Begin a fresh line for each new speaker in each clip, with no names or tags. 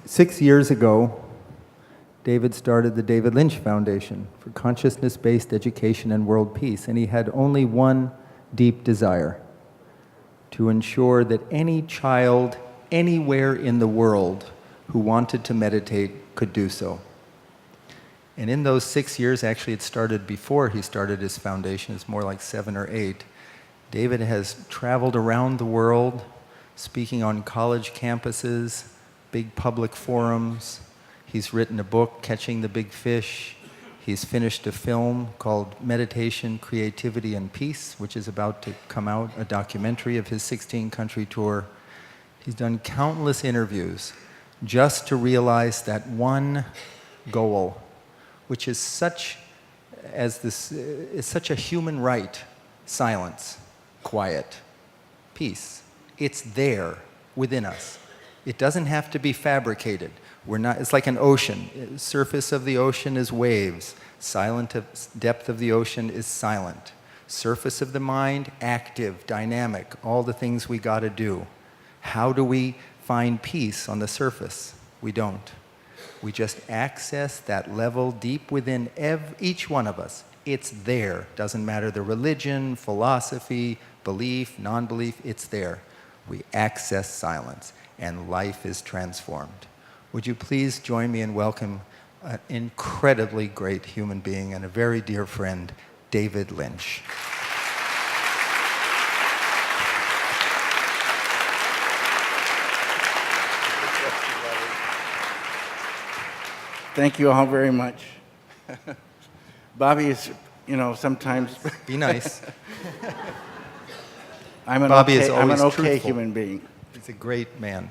Six years ago, David started the David Lynch Foundation for consciousness-based education and world peace, and he had only one deep desire: to ensure that any child anywhere in the world who wanted to meditate could do so. And in those 6 years, actually it started before he started his foundation, it's more like 7 or 8, David has traveled around the world, speaking on college campuses, big public forums. He's written a book, Catching the Big Fish. He's finished a film called Meditation, Creativity, and Peace, which is about to come out, a documentary of his 16-country tour. He's done countless interviews just to realize that one goal, which is such a human right: silence, quiet, peace. It's there within us. It doesn't have to be fabricated. It's like an ocean. The surface of the ocean is waves. Depth of the ocean is silent. Surface of the mind, active, dynamic, all the things we got to do. How do we find peace on the surface? We don't. We just access that level deep within each one of us. It's there. Doesn't matter the religion, philosophy, belief, non-belief, it's there. We access silence, and life is transformed. Would you please join me in welcome an incredibly great human being and a very dear friend, David Lynch.
Thank you all very much. Bobby is, sometimes...
Be nice.
I'm an
Bobby
okay,
is always
I'm an okay
truthful.
Human being.
He's a great man.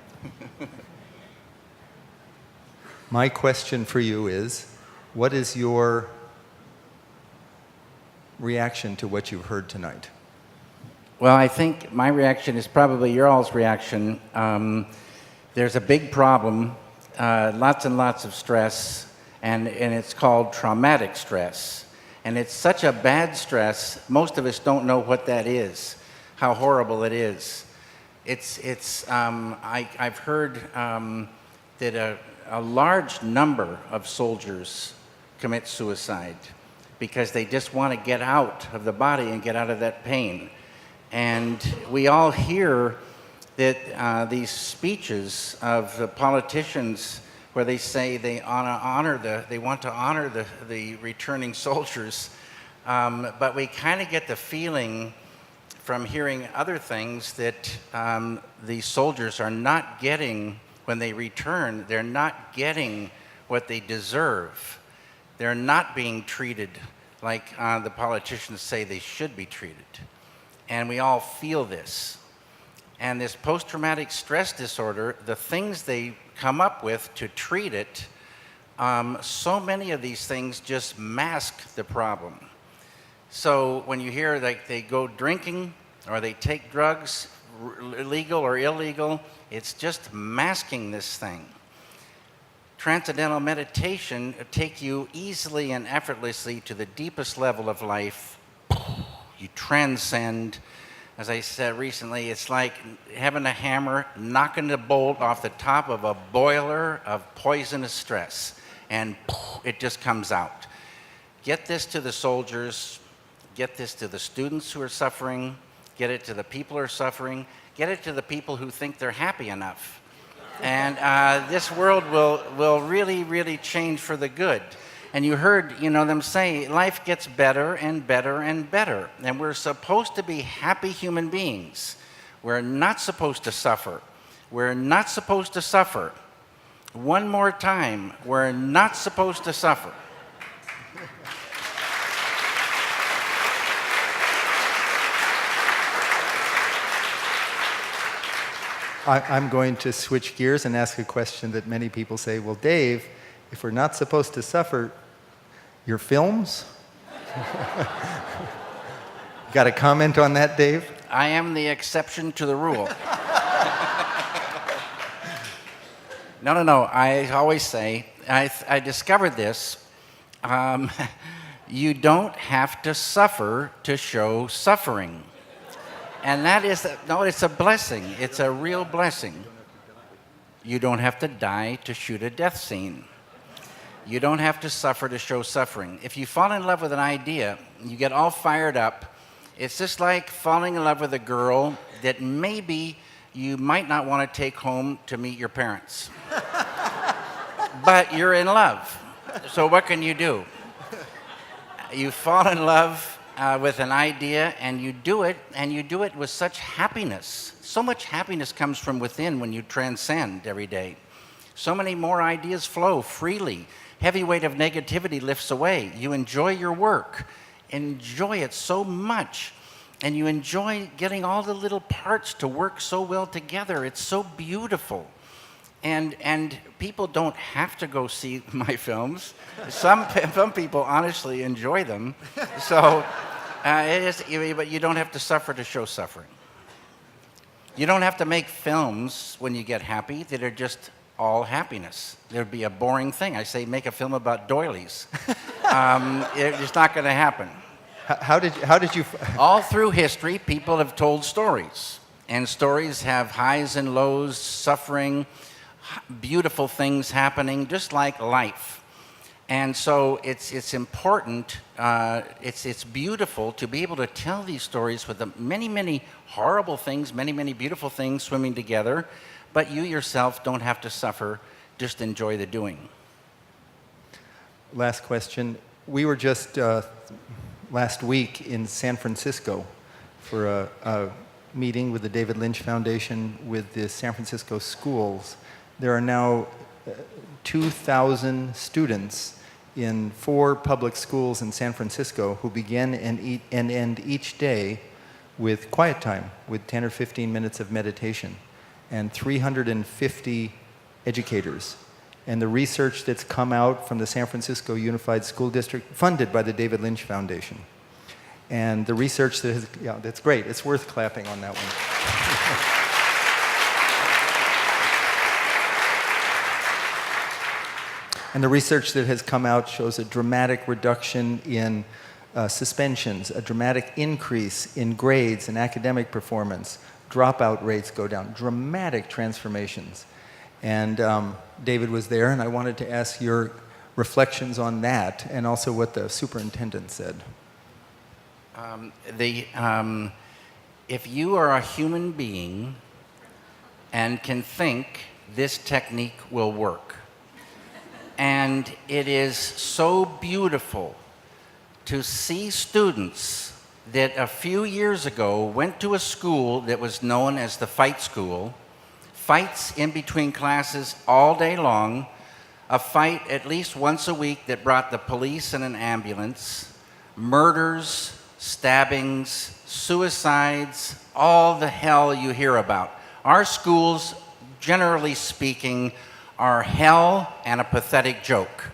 My question for you is, what is your reaction to what you've heard tonight?
Well, I think my reaction is probably your all's reaction. There's a big problem, lots and lots of stress, and it's called traumatic stress. And it's such a bad stress, most of us don't know what that is, how horrible it is. I've heard that a large number of soldiers commit suicide because they just want to get out of the body and get out of that pain. And we all hear that these speeches of the politicians where they say they want to honor the returning soldiers, but we kind of get the feeling from hearing other things that the soldiers are not getting, when they return, they're not getting what they deserve. They're not being treated like the politicians say they should be treated. And we all feel this. And this post-traumatic stress disorder, the things they come up with to treat it, so many of these things just mask the problem. So when you hear like they go drinking or they take drugs, legal or illegal, it's just masking this thing. Transcendental meditation take you easily and effortlessly to the deepest level of life. You transcend. As I said recently, it's like having a hammer, knocking the bolt off the top of a boiler of poisonous stress, and it just comes out. Get this to the soldiers, get this to the students who are suffering, get it to the people who are suffering, get it to the people who think they're happy enough. And this world will really, really change for the good. And you heard, them say life gets better and better and better. And we're supposed to be happy human beings. We're not supposed to suffer. We're not supposed to suffer. One more time, we're not supposed to suffer.
I'm going to switch gears and ask a question that many people say, well, Dave, if we're not supposed to suffer, your films? Got a comment on that, Dave?
I am the exception to the rule. No. I always say, I discovered this. You don't have to suffer to show suffering. And that is, it's a blessing. It's a real blessing. You don't have to die to shoot a death scene. You don't have to suffer to show suffering. If you fall in love with an idea, you get all fired up. It's just like falling in love with a girl that maybe you might not want to take home to meet your parents. But you're in love. So what can you do? You fall in love with an idea, and you do it with such happiness. So much happiness comes from within when you transcend every day. So many more ideas flow freely. Heavy weight of negativity lifts away. You enjoy your work. Enjoy it so much. And you enjoy getting all the little parts to work so well together. It's so beautiful. And people don't have to go see my films. Some people honestly enjoy them. So, but you don't have to suffer to show suffering. You don't have to make films when you get happy that are just all happiness. There'd be a boring thing. I say make a film about doilies. It's not going to happen.
How did you?
All through history, people have told stories, and stories have highs and lows, suffering, beautiful things happening, just like life. And so it's important, it's beautiful to be able to tell these stories with the many, many horrible things, many, many beautiful things swimming together, but you yourself don't have to suffer, just enjoy the doing.
Last question. We were just last week in San Francisco for a meeting with the David Lynch Foundation with the San Francisco schools. There are now 2,000 students in 4 public schools in San Francisco who begin and end each day with quiet time, with 10 or 15 minutes of meditation, and 350 educators. And the research that's come out from the San Francisco Unified School District, funded by the David Lynch Foundation. And the research that has, yeah, that's great. It's worth clapping on that one. And the research that has come out shows a dramatic reduction in suspensions, a dramatic increase in grades and academic performance. Dropout rates go down, dramatic transformations. And David was there, and I wanted to ask your reflections on that, and also what the superintendent said.
If you are a human being and can think, this technique will work. And it is so beautiful to see students that a few years ago went to a school that was known as the fight school, fights in between classes all day long, a fight at least once a week that brought the police and an ambulance, murders, stabbings, suicides, all the hell you hear about. Our schools, generally speaking, are hell and a pathetic joke.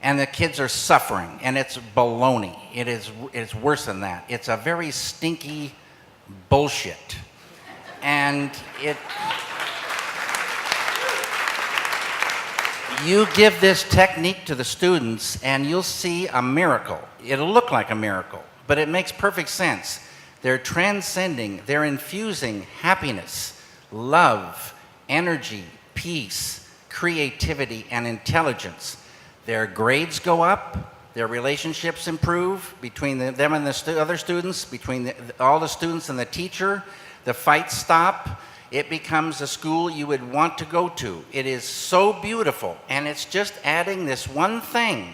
And the kids are suffering, and it's baloney. It's worse than that. It's a very stinky bullshit. And you give this technique to the students, and you'll see a miracle. It'll look like a miracle, but it makes perfect sense. They're transcending, they're infusing happiness, love, energy, peace, creativity, and intelligence. Their grades go up, their relationships improve between them and the other students, between all the students and the teacher. The fights stop. It becomes a school you would want to go to. It is so beautiful, and it's just adding this one thing,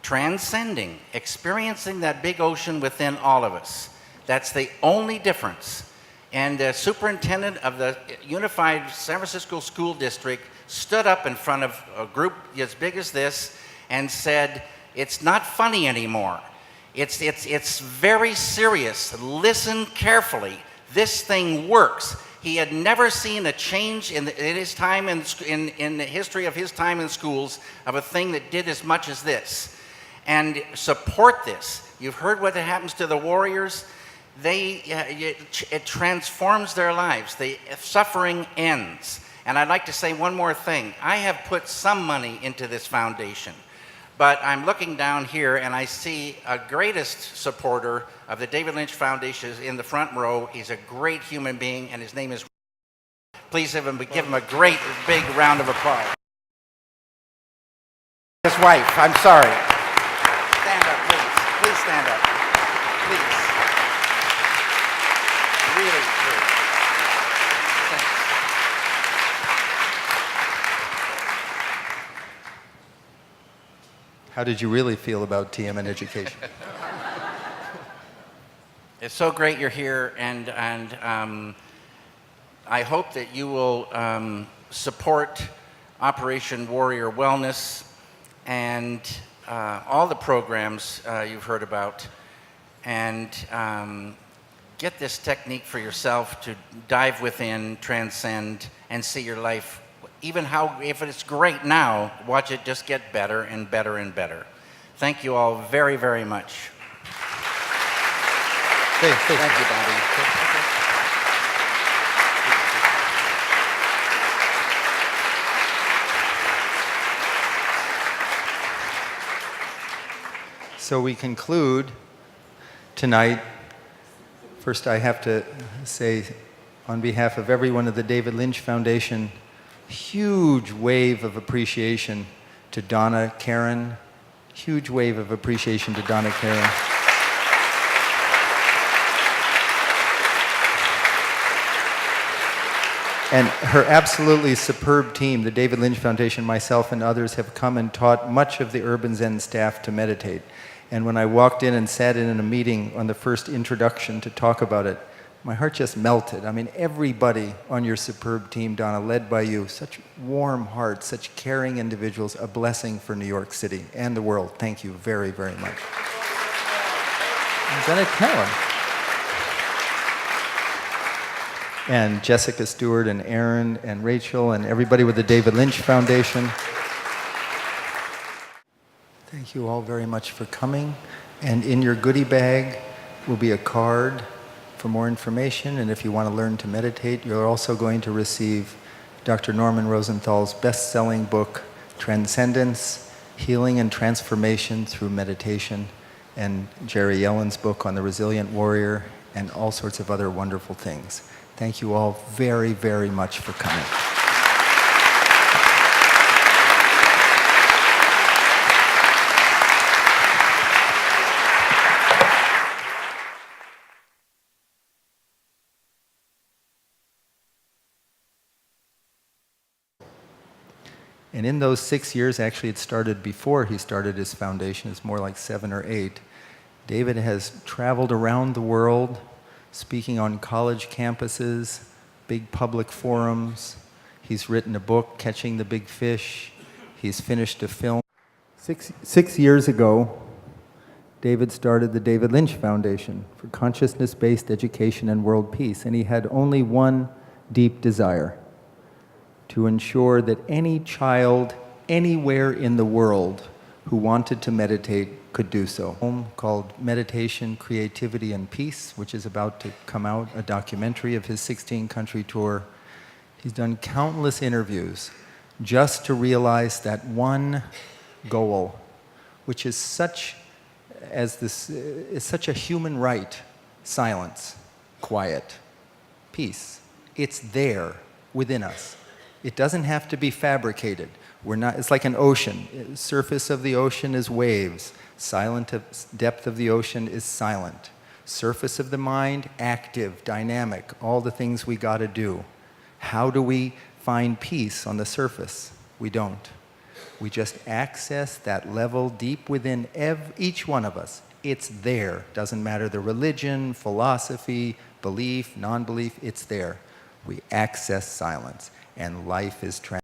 transcending, experiencing that big ocean within all of us. That's the only difference. And the superintendent of the Unified San Francisco School District stood up in front of a group as big as this and said, it's not funny anymore. It's very serious. Listen carefully. This thing works. He had never seen a change in his time in the history of his time in schools of a thing that did as much as this. And support this. You've heard what happens to the warriors. It transforms their lives. The suffering ends. And I'd like to say one more thing. I have put some money into this foundation, but I'm looking down here and I see a greatest supporter of the David Lynch Foundation in the front row. He's a great human being, and his name is Please give him a great big round of applause. His wife, I'm sorry. Stand up, please. Please stand up. Please. Really, please. Thanks.
How did you really feel about TM and education?
It's so great you're here, and I hope that you will support Operation Warrior Wellness and all the programs you've heard about, and get this technique for yourself to dive within, transcend, and see your life. Even if it's great now, watch it just get better and better and better. Thank you all very, very much.
Thank
you, Bobby.
So we conclude tonight. First, I have to say, on behalf of everyone at the David Lynch Foundation, huge wave of appreciation to Donna Karan. Huge wave of appreciation to Donna Karan. And her absolutely superb team, the David Lynch Foundation, myself and others, have come and taught much of the Urban Zen staff to meditate. And when I walked in and sat in a meeting on the first introduction to talk about it, my heart just melted. I mean, everybody on your superb team, Donna, led by you, such warm hearts, such caring individuals, a blessing for New York City and the world. Thank you very, very much. And Donna Karan. And Jessica Stewart and Aaron and Rachel and everybody with the David Lynch Foundation. Thank you all very much for coming. And in your goodie bag will be a card for more information. And if you want to learn to meditate, you're also going to receive Dr. Norman Rosenthal's best-selling book, Transcendence, Healing and Transformation Through Meditation, and Jerry Yellen's book on the Resilient Warrior, and all sorts of other wonderful things. Thank you all very, very much for coming. And in those 6 years, actually it started before he started his foundation, it's more like 7 or 8, David has traveled around the world, speaking on college campuses, big public forums. He's written a book, Catching the Big Fish. He's finished a film. Six years ago, David started the David Lynch Foundation for consciousness-based education and world peace, and he had only one deep desire: to ensure that any child anywhere in the world who wanted to meditate could do so. Called Meditation, Creativity, and Peace, which is about to come out, a documentary of his 16-country tour. He's done countless interviews just to realize that one goal, which is such a human right: silence, quiet, peace. It's there within us. It doesn't have to be fabricated. It's like an ocean. The surface of the ocean is waves. Depth of the ocean is silent. Surface of the mind, active, dynamic, all the things we got to do. How do we find peace on the surface? We don't. We just access that level deep within each one of us. It's there. Doesn't matter the religion, philosophy, belief, non-belief, it's there. We access silence, and life is transformed.